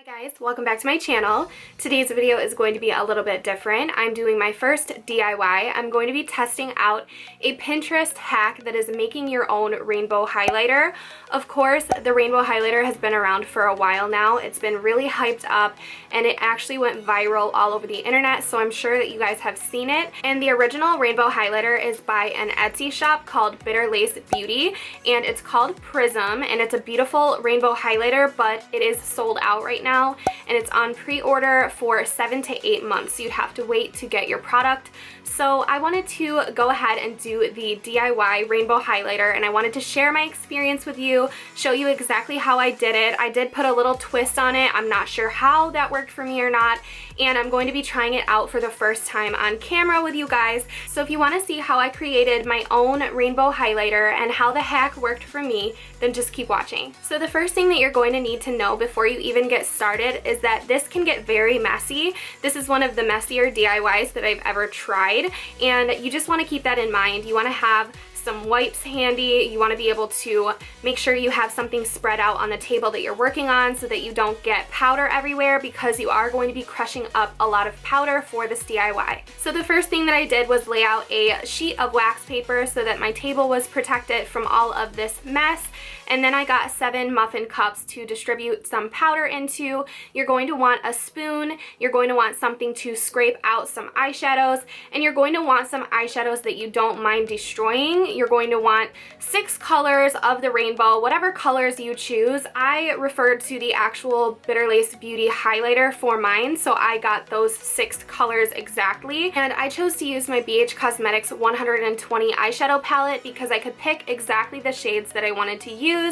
Hi guys, welcome back to my channel. Today's video is going to be a little bit different. I'm doing my first DIY. I'm going to be testing out a Pinterest hack that is making your own rainbow highlighter. Of course, the rainbow highlighter has been around for a while now. It's been really hyped up and it actually went viral all over the internet, so I'm sure that you guys have seen it. And the original rainbow highlighter is by an Etsy shop called Bitter Lace Beauty, and it's called Prism, and it's a beautiful rainbow highlighter, but it is sold out right now. And it's on pre-order for 7 to 8 months. So you'd have to wait to get your product. So I wanted to go ahead and do the DIY rainbow highlighter, and I wanted to share my experience with you, show you exactly how I did it. I did put a little twist on it. I'm not sure how that worked for me or not, and I'm going to be trying it out for the first time on camera with you guys. So if you want to see how I created my own rainbow highlighter and how the hack worked for me, then just keep watching. So the first thing that you're going to need to know before you even get started is that this can get very messy. This is one of the messier DIYs that I've ever tried, and you just want to keep that in mind. You want to have some wipes handy. You want to be able to make sure you have something spread out on the table that you're working on so that you don't get powder everywhere, because you are going to be crushing up a lot of powder for this DIY. So the first thing that I did was lay out a sheet of wax paper so that my table was protected from all of this mess. And then I got 7 muffin cups to distribute some powder into. You're going to want a spoon, you're going to want something to scrape out some eyeshadows, and you're going to want some eyeshadows that you don't mind destroying. You're going to want 6 colors of the rainbow, whatever colors you choose. I referred to the actual Bitter Lace Beauty highlighter for mine, so I got those 6 colors exactly. And I chose to use my BH Cosmetics 120 eyeshadow palette because I could pick exactly the shades that I wanted to use,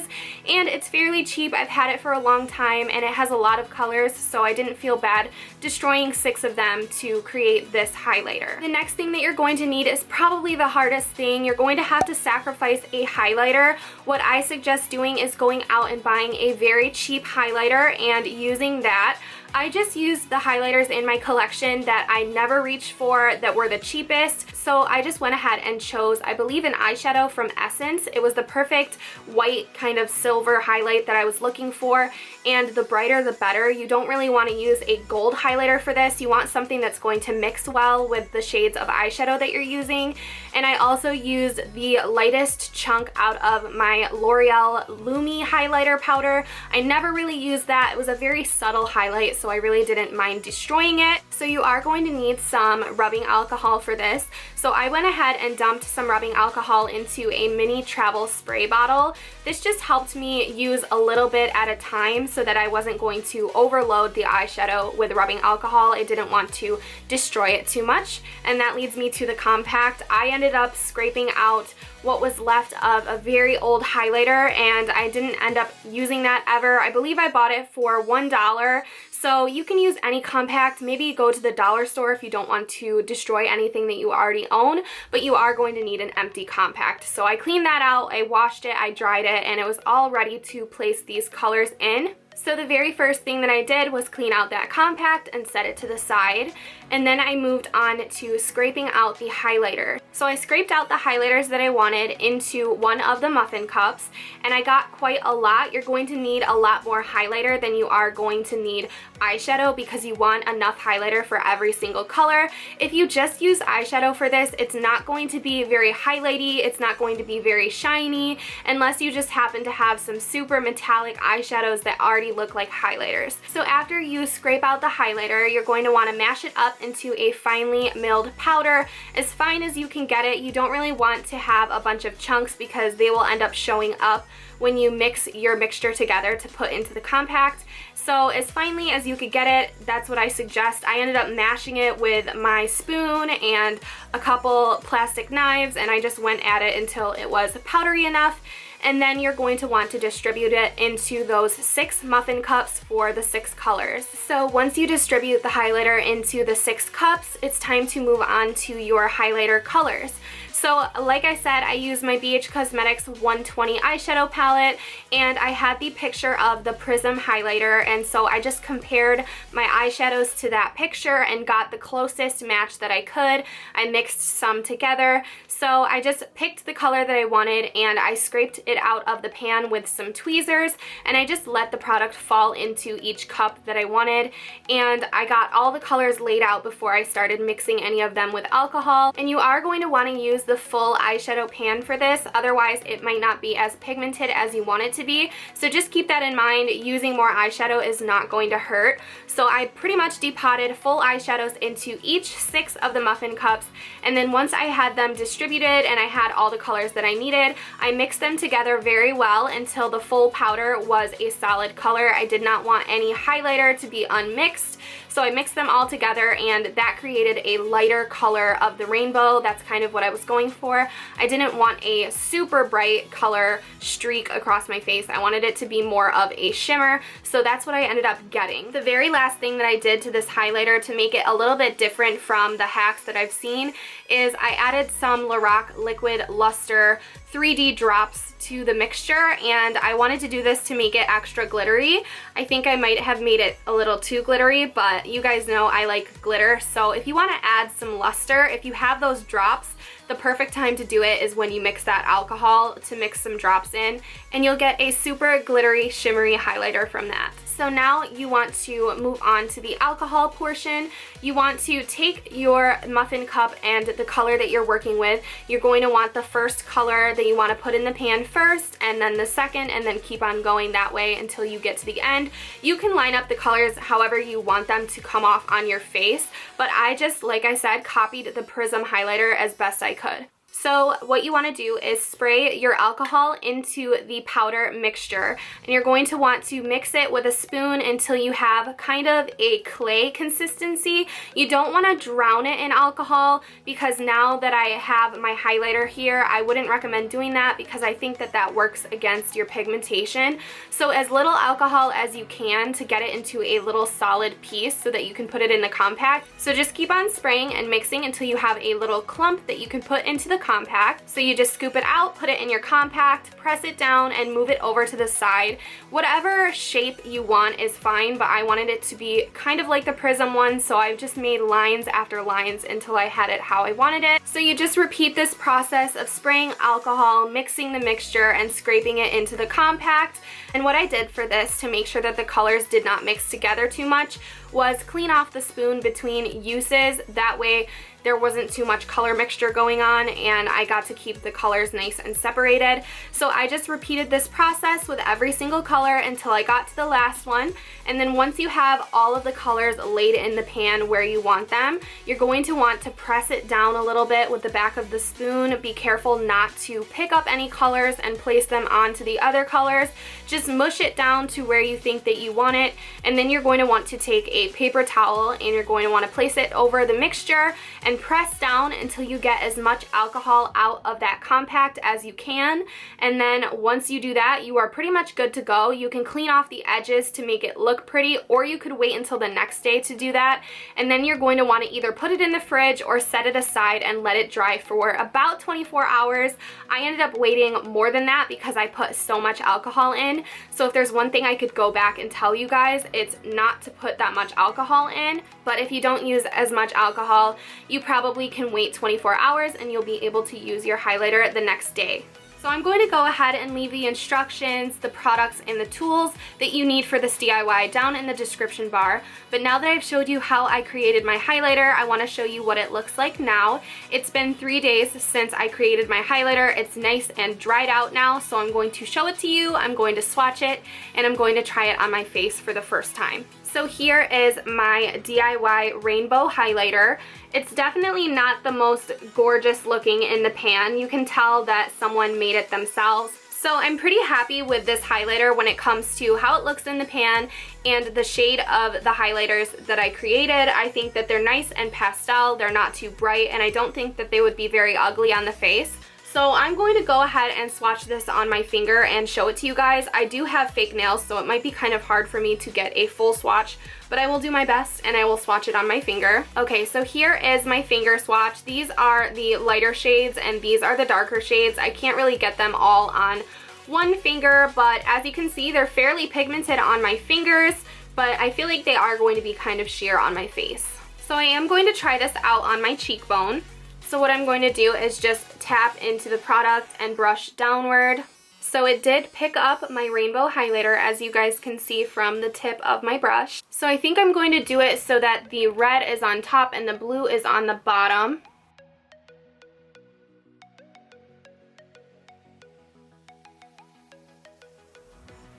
and it's fairly cheap. I've had it for a long time and it has a lot of colors, so I didn't feel bad destroying 6 of them to create this highlighter. The next thing that you're going to need is probably the hardest thing. You're going to have to sacrifice a highlighter. What I suggest doing is going out and buying a very cheap highlighter and using that. I just used the highlighters in my collection that I never reached for that were the cheapest, so I just went ahead and chose, I believe, an eyeshadow from Essence. It was the perfect white kind of silver highlight that I was looking for, and the brighter the better. You don't really want to use a gold highlighter for this. You want something that's going to mix well with the shades of eyeshadow that you're using. And I also used the lightest chunk out of my L'Oreal LUMI highlighter powder. I never really used that. It was a very subtle highlight, so I really didn't mind destroying it. So you are going to need some rubbing alcohol for this. So I went ahead and dumped some rubbing alcohol into a mini travel spray bottle. This just helped me use a little bit at a time so that I wasn't going to overload the eyeshadow with rubbing alcohol. I didn't want to destroy it too much. And that leads me to the compact. I ended up scraping out what was left of a very old highlighter, and I didn't end up using that ever. I believe I bought it for $1. So you can use any compact. Maybe go to the dollar store if you don't want to destroy anything that you already own, but you are going to need an empty compact. So I cleaned that out, I washed it, I dried it, and it was all ready to place these colors in. So the very first thing that I did was clean out that compact and set it to the side, and then I moved on to scraping out the highlighter. So I scraped out the highlighters that I wanted into one of the muffin cups, and I got quite a lot. You're going to need a lot more highlighter than you are going to need eyeshadow, because you want enough highlighter for every single color. If you just use eyeshadow for this, it's not going to be very highlighty, it's not going to be very shiny, unless you just happen to have some super metallic eyeshadows that already look like highlighters. So after you scrape out the highlighter, you're going to want to mash it up into a finely milled powder, as fine as you can get it. You don't really want to have a bunch of chunks because they will end up showing up when you mix your mixture together to put into the compact. So as finely as you could get it, that's what I suggest. I ended up mashing it with my spoon and a couple plastic knives, and I just went at it until it was powdery enough. And then you're going to want to distribute it into those 6 muffin cups for the 6 colors. So once you distribute the highlighter into the 6 cups, it's time to move on to your highlighter colors. So like I said, I used my BH Cosmetics 120 eyeshadow palette, and I had the picture of the Prism highlighter, and so I just compared my eyeshadows to that picture and got the closest match that I could. I mixed some together. So I just picked the color that I wanted and I scraped it out of the pan with some tweezers, and I just let the product fall into each cup that I wanted, and I got all the colors laid out before I started mixing any of them with alcohol. And you are going to want to use the full eyeshadow pan for this, otherwise it might not be as pigmented as you want it to be. So just keep that in mind. Using more eyeshadow is not going to hurt. So I pretty much depotted full eyeshadows into each 6 of the muffin cups, and then once I had them distributed and I had all the colors that I needed, I mixed them together very well until the full powder was a solid color. I did not want any highlighter to be unmixed, so I mixed them all together, and that created a lighter color of the rainbow. That's kind of what I was going for. I didn't want a super bright color streak across my face. I wanted it to be more of a shimmer, so that's what I ended up getting. The very last thing that I did to this highlighter to make it a little bit different from the hacks that I've seen is I added some Lorac Liquid Lustre 3D drops to the mixture, and I wanted to do this to make it extra glittery. I think I might have made it a little too glittery, but you guys know I like glitter, so if you want to add some luster, if you have those drops, the perfect time to do it is when you mix that alcohol to mix some drops in, and you'll get a super glittery, shimmery highlighter from that. So now you want to move on to the alcohol portion. You want to take your muffin cup and the color that you're working with. You're going to want the first color that you want to put in the pan first, and then the second, and then keep on going that way until you get to the end. You can line up the colors however you want them to come off on your face, but I just, like I said, copied the Prism highlighter as best I could. So what you want to do is spray your alcohol into the powder mixture, and you're going to want to mix it with a spoon until you have kind of a clay consistency. You don't want to drown it in alcohol, because now that I have my highlighter here, I wouldn't recommend doing that because I think that that works against your pigmentation. So as little alcohol as you can to get it into a little solid piece so that you can put it in the compact. So just keep on spraying and mixing until you have a little clump that you can put into the compact. So you just scoop it out, put it in your compact, press it down, and move it over to the side. Whatever shape you want is fine, but I wanted it to be kind of like the Prism one, so I've just made lines after lines until I had it how I wanted it. So you just repeat this process of spraying alcohol, mixing the mixture, and scraping it into the compact. And what I did for this to make sure that the colors did not mix together too much was clean off the spoon between uses. That way there wasn't too much color mixture going on, and I got to keep the colors nice and separated. So I just repeated this process with every single color until I got to the last one. And then once you have all of the colors laid in the pan where you want them, you're going to want to press it down a little bit with the back of the spoon. Be careful not to pick up any colors and place them onto the other colors. Just mush it down to where you think that you want it, and then you're going to want to take a paper towel and you're going to want to place it over the mixture and press down until you get as much alcohol out of that compact as you can. And then once you do that, you are pretty much good to go. You can clean off the edges to make it look pretty, or you could wait until the next day to do that. And then you're going to want to either put it in the fridge or set it aside and let it dry for about 24 hours. I ended up waiting more than that because I put so much alcohol in. So if there's one thing I could go back and tell you guys, it's not to put that much alcohol in. But if you don't use as much alcohol, you probably can wait 24 hours and you'll be able to use your highlighter the next day. So I'm going to go ahead and leave the instructions, the products, and the tools that you need for this DIY down in the description bar. But now that I've showed you how I created my highlighter, I want to show you what it looks like now. It's been 3 days since I created my highlighter. It's nice and dried out now, so I'm going to show it to you, I'm going to swatch it, and I'm going to try it on my face for the first time. So here is my DIY rainbow highlighter. It's definitely not the most gorgeous looking in the pan. You can tell that someone made it themselves. So I'm pretty happy with this highlighter when it comes to how it looks in the pan and the shade of the highlighters that I created. I think that they're nice and pastel, they're not too bright, and I don't think that they would be very ugly on the face. So I'm going to go ahead and swatch this on my finger and show it to you guys. I do have fake nails, so it might be kind of hard for me to get a full swatch, but I will do my best and I will swatch it on my finger. Okay, so here is my finger swatch. These are the lighter shades and these are the darker shades. I can't really get them all on one finger, but as you can see, they're fairly pigmented on my fingers, but I feel like they are going to be kind of sheer on my face. So I am going to try this out on my cheekbone. So what I'm going to do is just tap into the product and brush downward. So it did pick up my rainbow highlighter, as you guys can see from the tip of my brush. So I think I'm going to do it so that the red is on top and the blue is on the bottom.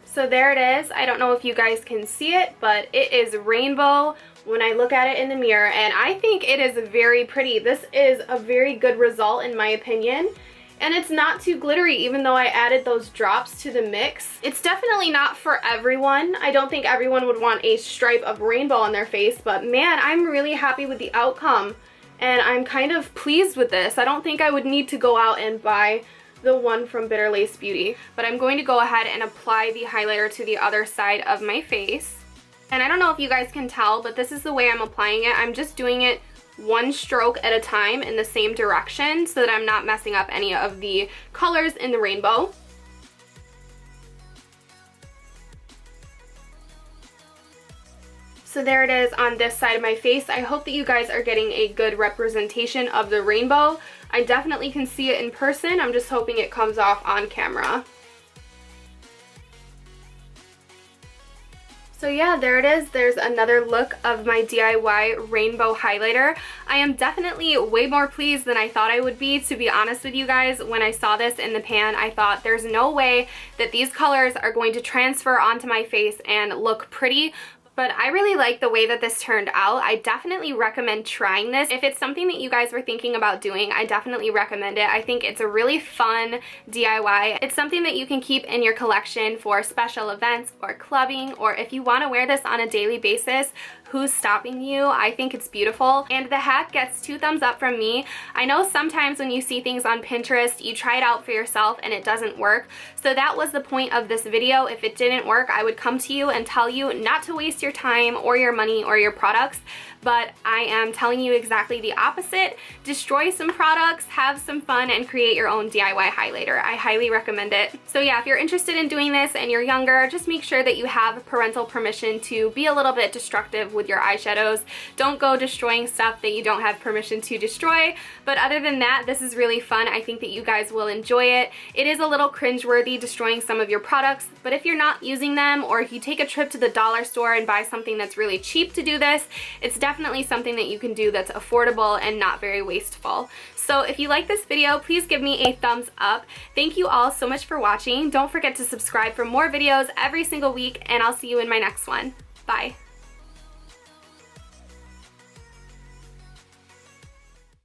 So there it is. I don't know if you guys can see it, but it is rainbow when I look at it in the mirror, and I think it is very pretty. This is a very good result in my opinion, and it's not too glittery even though I added those drops to the mix. It's definitely not for everyone. I don't think everyone would want a stripe of rainbow on their face, but man, I'm really happy with the outcome, and I'm kind of pleased with this. I don't think I would need to go out and buy the one from Bitter Lace Beauty, but I'm going to go ahead and apply the highlighter to the other side of my face. And I don't know if you guys can tell, but this is the way I'm applying it. I'm just doing it one stroke at a time in the same direction so that I'm not messing up any of the colors in the rainbow. So there it is on this side of my face. I hope that you guys are getting a good representation of the rainbow. I definitely can see it in person. I'm just hoping it comes off on camera. So yeah, there it is. There's another look of my DIY rainbow highlighter. I am definitely way more pleased than I thought I would be, to be honest with you guys. When I saw this in the pan, I thought there's no way that these colors are going to transfer onto my face and look pretty. But I really like the way that this turned out. I definitely recommend trying this. If it's something that you guys were thinking about doing, I definitely recommend it. I think it's a really fun DIY. It's something that you can keep in your collection for special events or clubbing, or if you want to wear this on a daily basis, who's stopping you? I think it's beautiful. And the hack gets 2 thumbs up from me. I know sometimes when you see things on Pinterest, you try it out for yourself and it doesn't work. So that was the point of this video. If it didn't work, I would come to you and tell you not to waste your time or your money or your products. But I am telling you exactly the opposite. Destroy some products, have some fun, and create your own DIY highlighter. I highly recommend it. So yeah, if you're interested in doing this and you're younger, just make sure that you have parental permission to be a little bit destructive with your eyeshadows. Don't go destroying stuff that you don't have permission to destroy. But other than that, this is really fun. I think that you guys will enjoy it. It is a little cringeworthy destroying some of your products, but if you're not using them, or if you take a trip to the dollar store and buy something that's really cheap to do this, it's definitely something that you can do that's affordable and not very wasteful. So if you like this video, please give me a thumbs up. Thank you all so much for watching. Don't forget to subscribe for more videos every single week, and I'll see you in my next one. Bye.